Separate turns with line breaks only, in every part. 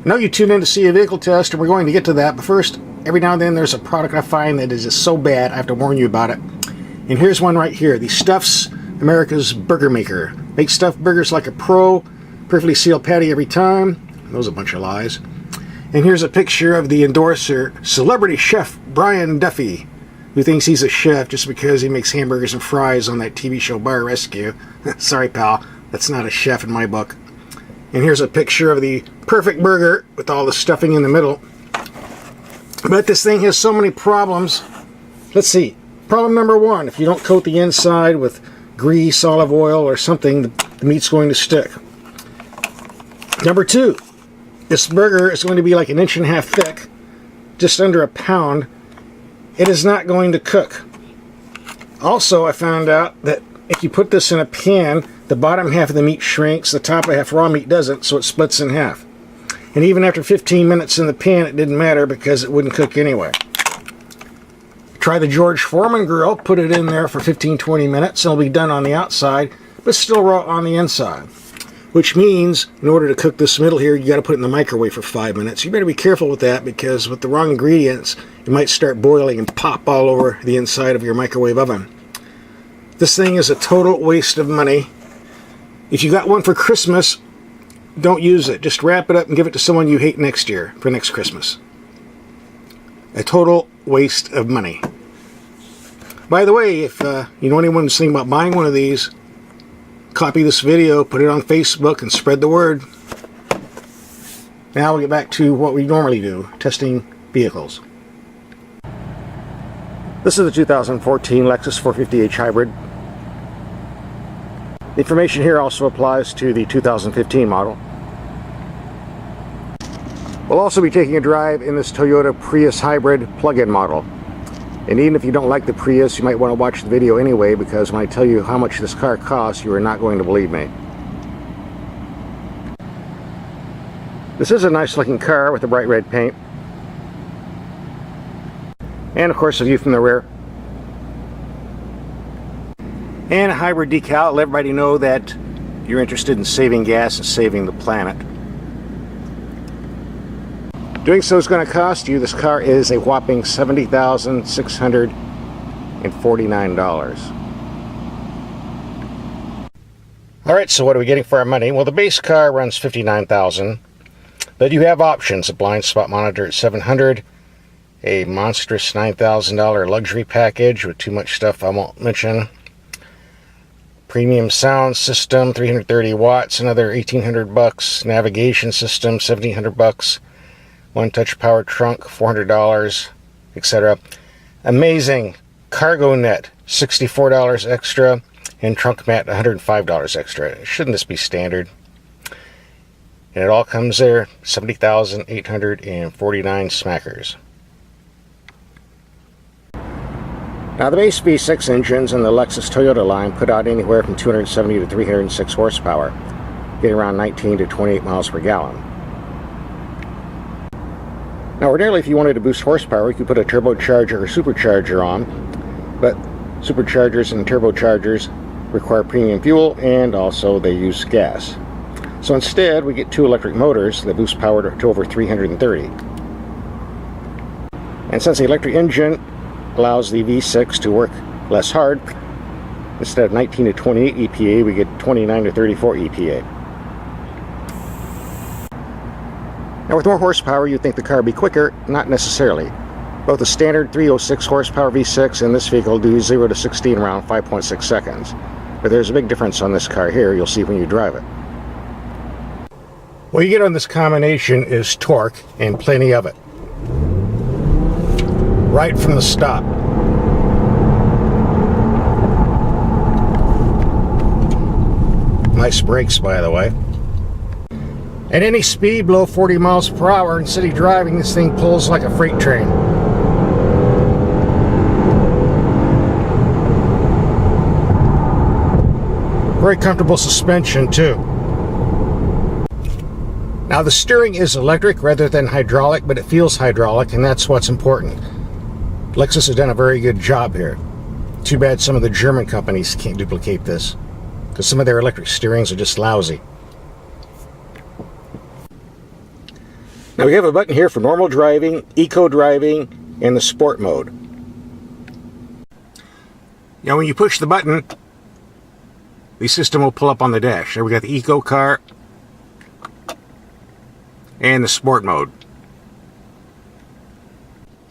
I know you tuned in to see a vehicle test, and we're going to get to that, but first, every now and then there's a product I find that is just so bad I have to warn you about it. And here's one right here, the Stufz, America's burger maker. Makes stuffed burgers like a pro, perfectly sealed patty every time. Those are a bunch of lies. And here's a picture of the endorser, celebrity chef Brian Duffy, who thinks he's a chef just because he makes hamburgers and fries on that TV show Bar Rescue. Sorry, pal, that's not a chef in my book. And here's a picture of the perfect burger with all the stuffing in the middle. But this thing has so many problems. Let's see. Problem number one, if you don't coat the inside with grease, olive oil, or something, the meat's going to stick. Number two, this burger is going to be like 1.5 inches thick, just under a pound. It is not going to cook. Also, I found out that if you put this in a pan, the bottom half of the meat shrinks, the top half raw meat doesn't, so it splits in half. And even after 15 minutes in the pan, it didn't matter because it wouldn't cook anyway. Try the George Foreman grill, put it in there for 15-20 minutes, and it'll be done on the outside, but still raw on the inside. Which means, in order to cook this middle here, you got to put it in the microwave for 5 minutes. You better be careful with that, because with the wrong ingredients, it might start boiling and pop all over the inside of your microwave oven. This thing is a total waste of money. If you got one for Christmas, don't use it. Just wrap it up and give it to someone you hate next year for next Christmas. A total waste of money. By the way, if you know anyone who's thinking about buying one of these, copy this video, put it on Facebook, and spread the word. Now we'll get back to what we normally do, testing vehicles. This is the 2014 Lexus 450h Hybrid. The information here also applies to the 2015 model. We'll also be taking a drive in this Toyota Prius Hybrid plug-in model. And even if you don't like the Prius, you might want to watch the video anyway, because when I tell you how much this car costs, you are not going to believe me. This is a nice looking car with a bright red paint. And of course a view from the rear. And a hybrid decal, let everybody know that you're interested in saving gas and saving the planet. Doing so is going to cost you, this car is a whopping $70,649. Alright, so what are we getting for our money? Well, the base car runs $59,000, but you have options: a blind spot monitor at $700, a monstrous $9,000 luxury package with too much stuff I won't mention, premium sound system, 330 watts, another $1,800, navigation system, $1,700, one-touch power trunk, $400, etc. Amazing cargo net, $64 extra, and trunk mat, $105 extra. Shouldn't this be standard? And it all comes there, 70,849 smackers. Now the base V6 engines in the Lexus Toyota line put out anywhere from 270 to 306 horsepower, getting around 19 to 28 miles per gallon. Now ordinarily, if you wanted to boost horsepower, you could put a turbocharger or supercharger on, but superchargers and turbochargers require premium fuel, and also they use gas. So instead, we get two electric motors that boost power to over 330. And since the electric engine allows the V6 to work less hard, instead of 19 to 28 EPA, we get 29 to 34 EPA. Now with more horsepower, you'd think the car would be quicker. Not necessarily. Both the standard 306 horsepower V6 and this vehicle do 0 to 60 in around 5.6 seconds. But there's a big difference on this car here. You'll see when you drive it. What you get on this combination is torque, and plenty of it. Right from the stop. Nice brakes, by the way. At any speed below 40 miles per hour in city driving, this thing pulls like a freight train. Very comfortable suspension too. Now the steering is electric rather than hydraulic, but it feels hydraulic, and that's what's important. Lexus has done a very good job here. Too bad some of the German companies can't duplicate this, because some of their electric steerings are just lousy. Now we have a button here for normal driving, eco driving, and the sport mode. Now when you push the button, the system will pull up on the dash. There we got the eco car and the sport mode.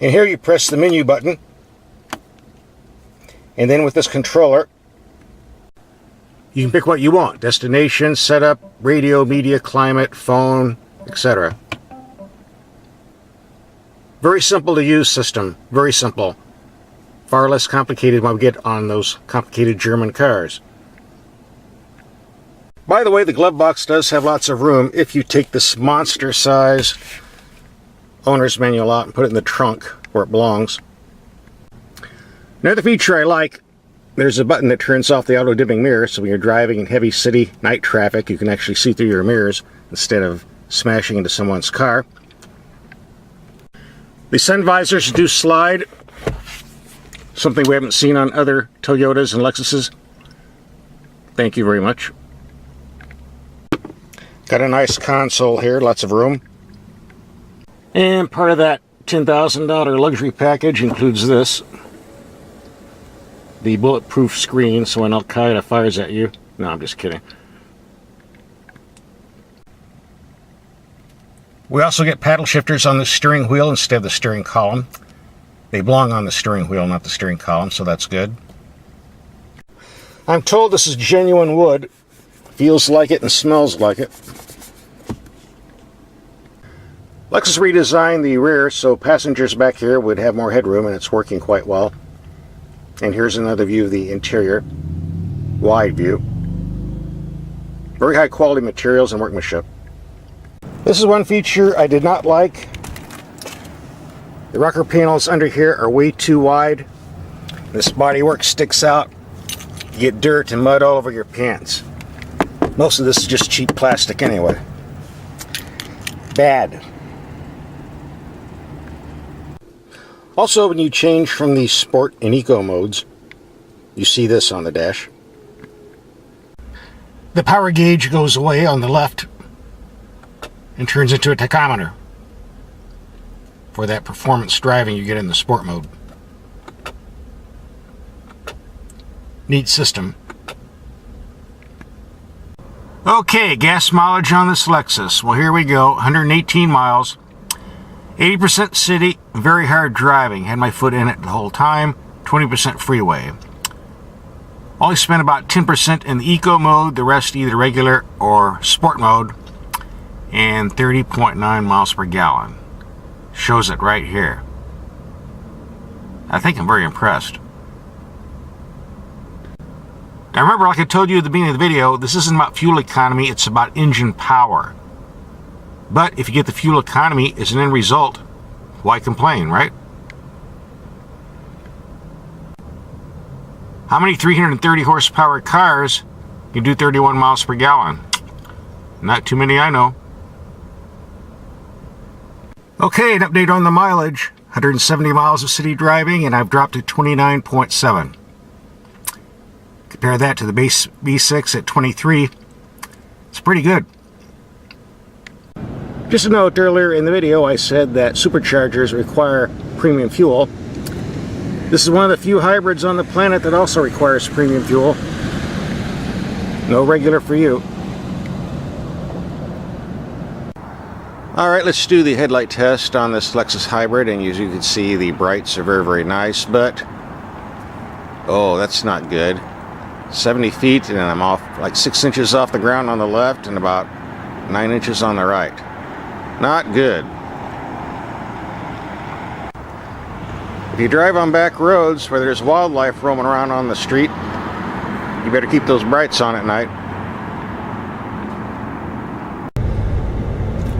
And here you press the menu button, and then with this controller you can pick what you want: destination, setup, radio, media, climate, phone, etc. Very simple to use system, very simple. Far less complicated when we get on those complicated German cars. By the way, the glove box does have lots of room if you take this monster size owner's manual out and put it in the trunk where it belongs. Another feature I like, there's a button that turns off the auto dimming mirror, so when you're driving in heavy city night traffic you can actually see through your mirrors instead of smashing into someone's car. The sun visors do slide, something we haven't seen on other Toyotas and Lexuses. Thank you very much. Got a nice console here, lots of room. And part of that $10,000 luxury package includes this. The bulletproof screen, so when Al-Qaeda fires at you. No, I'm just kidding. We also get paddle shifters on the steering wheel instead of the steering column. They belong on the steering wheel, not the steering column, so that's good. I'm told this is genuine wood. Feels like it and smells like it. Lexus redesigned the rear so passengers back here would have more headroom, and it's working quite well. And here's another view of the interior. Wide view. Very high quality materials and workmanship. This is one feature I did not like. The rocker panels under here are way too wide. This bodywork sticks out. You get dirt and mud all over your pants. Most of this is just cheap plastic anyway. Bad. Also, when you change from the sport and eco modes, you see this on the dash. The power gauge goes away on the left and turns into a tachometer for that performance driving you get in the sport mode. Neat system. Okay, gas mileage on this Lexus. Well, here we go. 118 miles. 80% city, very hard driving. Had my foot in it the whole time. 20% freeway. Only spent about 10% in the eco mode, the rest either regular or sport mode, and 30.9 miles per gallon. Shows it right here. I think I'm very impressed. Now remember, like I told you at the beginning of the video, this isn't about fuel economy, it's about engine power. But if you get the fuel economy as an end result, why complain, right? How many 330 horsepower cars can do 31 miles per gallon? Not too many, I know. Okay, an update on the mileage. 170 miles of city driving, and I've dropped to 29.7. Compare that to the base V6 at 23. It's pretty good. Just a note, earlier in the video I said that superchargers require premium fuel. This is one of the few hybrids on the planet that also requires premium fuel. No regular for you. Alright, let's do the headlight test on this Lexus hybrid, and as you can see the brights are very, very nice, but oh, that's not good. 70 feet and I'm off like 6 inches off the ground on the left and about 9 inches on the right. Not good. If you drive on back roads where there's wildlife roaming around on the street, you better keep those brights on at night.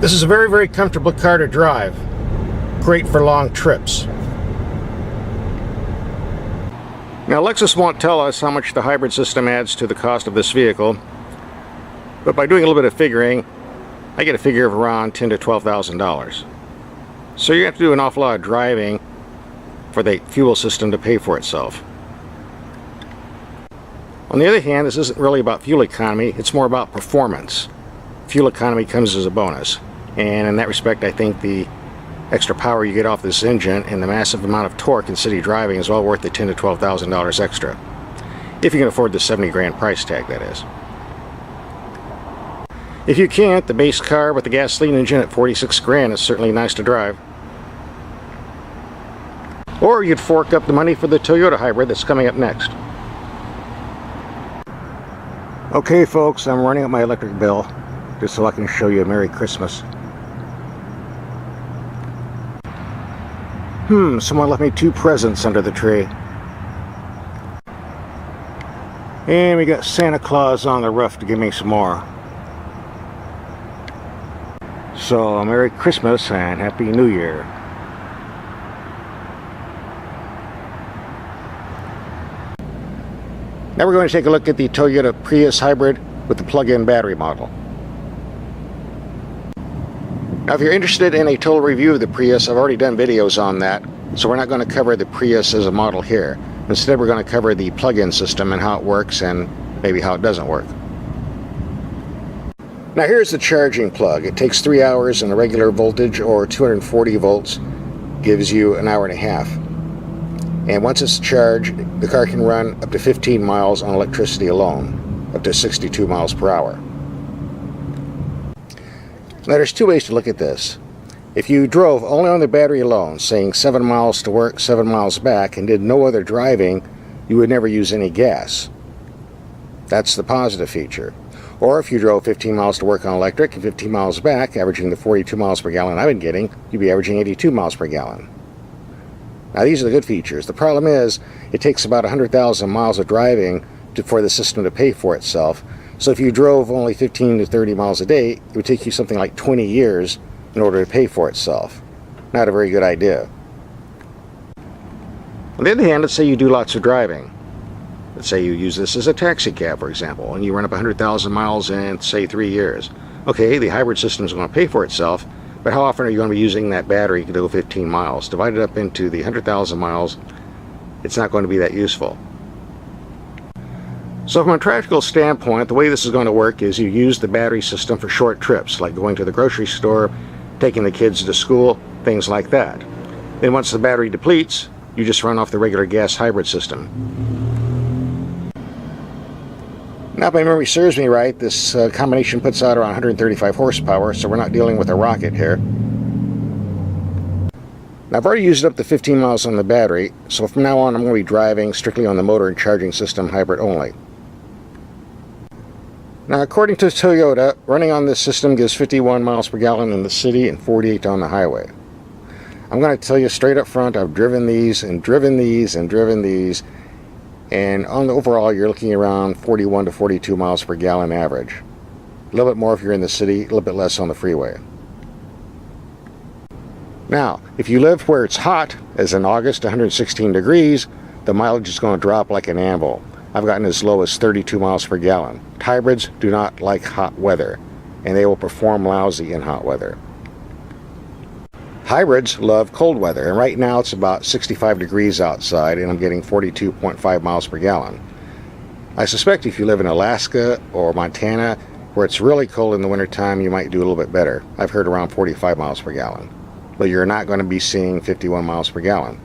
This is a very, very comfortable car to drive. Great for long trips. Now Lexus won't tell us how much the hybrid system adds to the cost of this vehicle, but by doing a little bit of figuring, I get a figure of around $10,000 to $12,000. So you have to do an awful lot of driving for the fuel system to pay for itself. On the other hand, this isn't really about fuel economy, it's more about performance. Fuel economy comes as a bonus. And in that respect, I think the extra power you get off this engine and the massive amount of torque in city driving is well worth the $10,000 to $12,000 extra. If you can afford the 70 grand price tag, that is. If you can't, the base car with the gasoline engine at 46 grand is certainly nice to drive. Or you'd fork up the money for the Toyota hybrid that's coming up next. Okay folks, I'm running up my electric bill just so I can show you a Merry Christmas. Someone left me 2 presents under the tree. And we got Santa Claus on the roof to give me some more. So, Merry Christmas and Happy New Year. Now we're going to take a look at the Toyota Prius hybrid with the plug-in battery model. Now if you're interested in a total review of the Prius, I've already done videos on that, so we're not going to cover the Prius as a model here. Instead we're going to cover the plug-in system and how it works and maybe how it doesn't work. Now here's the charging plug. It takes 3 hours and a regular voltage or 240 volts gives you an hour and a half. And once it's charged, the car can run up to 15 miles on electricity alone, up to 62 miles per hour. Now there's 2 ways to look at this. If you drove only on the battery alone, saying 7 miles to work, 7 miles back, and did no other driving, you would never use any gas. That's the positive feature. Or if you drove 15 miles to work on electric and 15 miles back, averaging the 42 miles per gallon I've been getting, you'd be averaging 82 miles per gallon. Now these are the good features. The problem is, it takes about 100,000 miles of driving for the system to pay for itself. So if you drove only 15 to 30 miles a day, it would take you something like 20 years in order to pay for itself. Not a very good idea. On the other hand, let's say you do lots of driving. Let's say you use this as a taxi cab, for example, and you run up 100,000 miles in, say, 3 years. Okay, the hybrid system is going to pay for itself, but how often are you going to be using that battery to go 15 miles? Divided up into the 100,000 miles, it's not going to be that useful. So from a practical standpoint, the way this is going to work is you use the battery system for short trips, like going to the grocery store, taking the kids to school, things like that. Then once the battery depletes, you just run off the regular gas hybrid system. Now if my memory serves me right, this combination puts out around 135 horsepower, so we're not dealing with a rocket here. Now I've already used up the 15 miles on the battery, so from now on I'm going to be driving strictly on the motor and charging system hybrid only. Now according to Toyota, running on this system gives 51 miles per gallon in the city and 48 on the highway. I'm going to tell you straight up front, I've driven these and driven these and driven these, and on the overall you're looking around 41 to 42 miles per gallon average. A little bit more if you're in the city, a little bit less on the freeway. Now, if you live where it's hot, as in August, 116 degrees, the mileage is going to drop like an anvil. I've gotten as low as 32 miles per gallon. Hybrids do not like hot weather, and they will perform lousy in hot weather. Hybrids love cold weather, and right now it's about 65 degrees outside, and I'm getting 42.5 miles per gallon. I suspect if you live in Alaska or Montana, where it's really cold in the wintertime, you might do a little bit better. I've heard around 45 miles per gallon. But you're not going to be seeing 51 miles per gallon.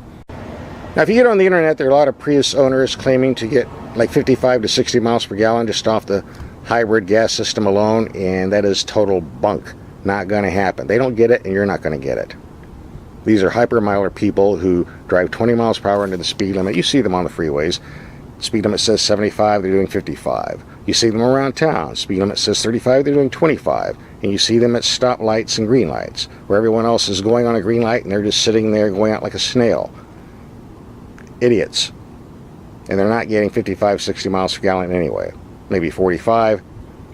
Now if you get on the internet, there are a lot of Prius owners claiming to get like 55 to 60 miles per gallon just off the hybrid gas system alone, and that is total bunk. Not going to happen. They don't get it, and you're not going to get it. These are hyper-miler people who drive 20 miles per hour into the speed limit. You see them on the freeways. Speed limit says 75, they're doing 55. You see them around town. Speed limit says 35, they're doing 25. And you see them at stoplights and green lights, where everyone else is going on a green light and they're just sitting there going out like a snail. Idiots. And they're not getting 55, 60 miles per gallon anyway. Maybe 45,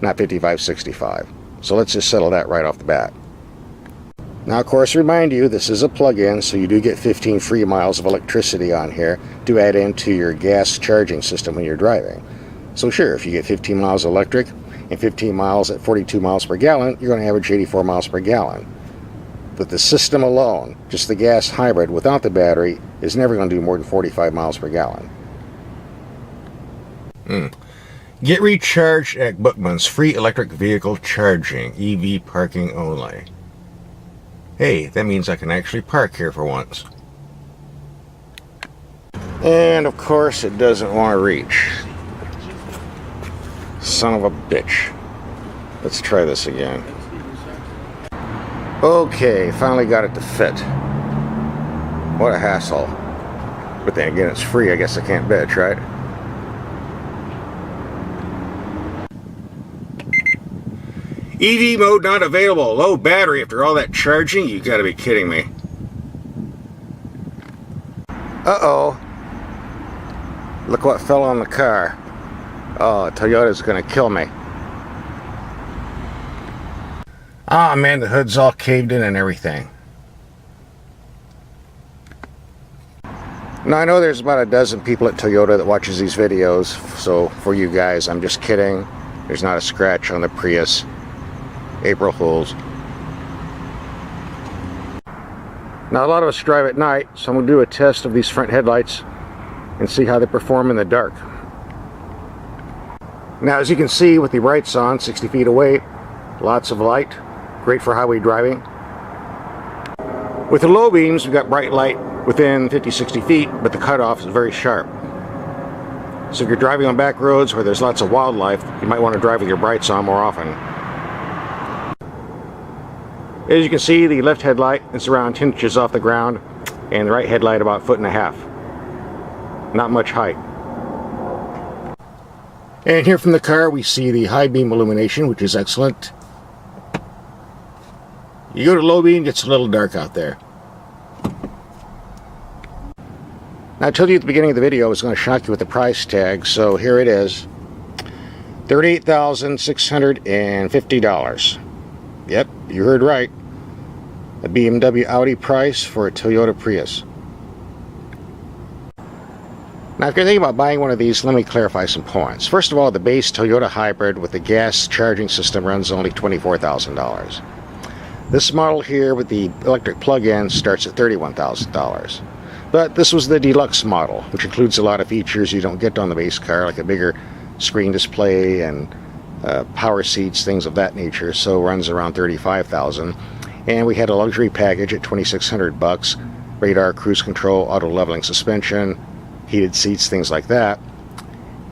not 55, 65. So let's just settle that right off the bat. Now, of course, remind you, this is a plug-in, so you do get 15 free miles of electricity on here to add into your gas charging system when you're driving. So sure, if you get 15 miles electric and 15 miles at 42 miles per gallon, you're going to average 84 miles per gallon. But the system alone, just the gas hybrid without the battery, is never going to do more than 45 miles per gallon. Get recharged at Bookman's free electric vehicle charging, EV parking only. Hey, that means I can actually park here for once. And of course it doesn't want to reach. Son of a bitch. Let's try this again. Okay, finally got it to fit. What a hassle. But then again, it's free. I guess I can't bitch, right? EV mode not available. Low battery after all that charging? You gotta be kidding me. Uh-oh. Look what fell on the car. Oh, Toyota's gonna kill me. Ah, man, the hood's all caved in and everything. Now, I know there's about a dozen people at Toyota that watches these videos, so for you guys, I'm just kidding. There's not a scratch on the Prius. April Fools. Now, a lot of us drive at night, so I'm going to do a test of these front headlights and see how they perform in the dark. Now, as you can see, with the brights on, 60 feet away, lots of light, great for highway driving. With the low beams, we've got bright light within 50-60 feet, but the cutoff is very sharp. So if you're driving on back roads where there's lots of wildlife, you might want to drive with your brights on more often. As you can see, the left headlight is around 10 inches off the ground, and the right headlight about 1.5 feet. Not much height. And here from the car we see the high beam illumination, which is excellent. You go to low beam, it gets a little dark out there. Now, I told you at the beginning of the video I was going to shock you with the price tag, so here it is. $38,650. Yep, you heard right. A BMW Audi price for a Toyota Prius. Now, if you're thinking about buying one of these, let me clarify some points. First of all, the base Toyota hybrid with the gas charging system runs only $24,000. This model here with the electric plug-in starts at $31,000. But this was the deluxe model, which includes a lot of features you don't get on the base car, like a bigger screen display and power seats, things of that nature, so runs around $35,000. And we had a luxury package at $2,600, radar, cruise control, auto leveling suspension, heated seats, things like that.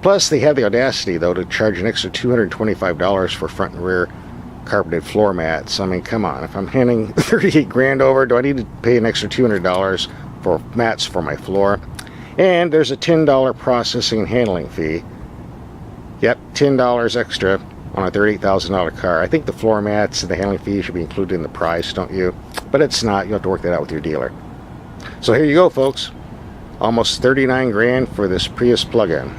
Plus, they have the audacity, though, to charge an extra $225 for front and rear carpeted floor mats. I mean, come on, if I'm handing 38 grand over, do I need to pay an extra $200 for mats for my floor? And there's a $10 processing and handling fee. Yep, $10 extra on a $38,000 car. I think the floor mats and the handling fee should be included in the price, don't you? But it's not. You'll have to work that out with your dealer. So here you go, folks. Almost 39 grand for this Prius plug-in.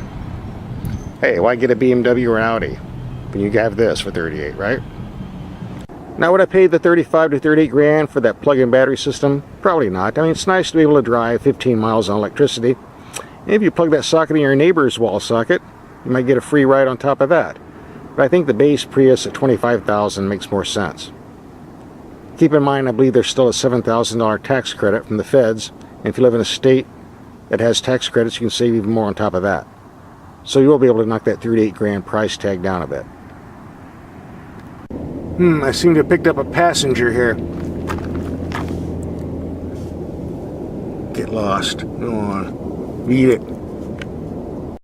Hey, why get a BMW or an Audi when you have this for 38, right? Now, would I pay the 35 to 38 grand for that plug-in battery system? Probably not. I mean, it's nice to be able to drive 15 miles on electricity. And if you plug that socket in your neighbor's wall socket, you might get a free ride on top of that. But I think the base Prius at $25,000 makes more sense. Keep in mind, I believe there's still a $7,000 tax credit from the feds, and if you live in a state that has tax credits, you can save even more on top of that. So you will be able to knock that 38 grand price tag down a bit. I seem to have picked up a passenger here. Get lost. Go on. Beat it.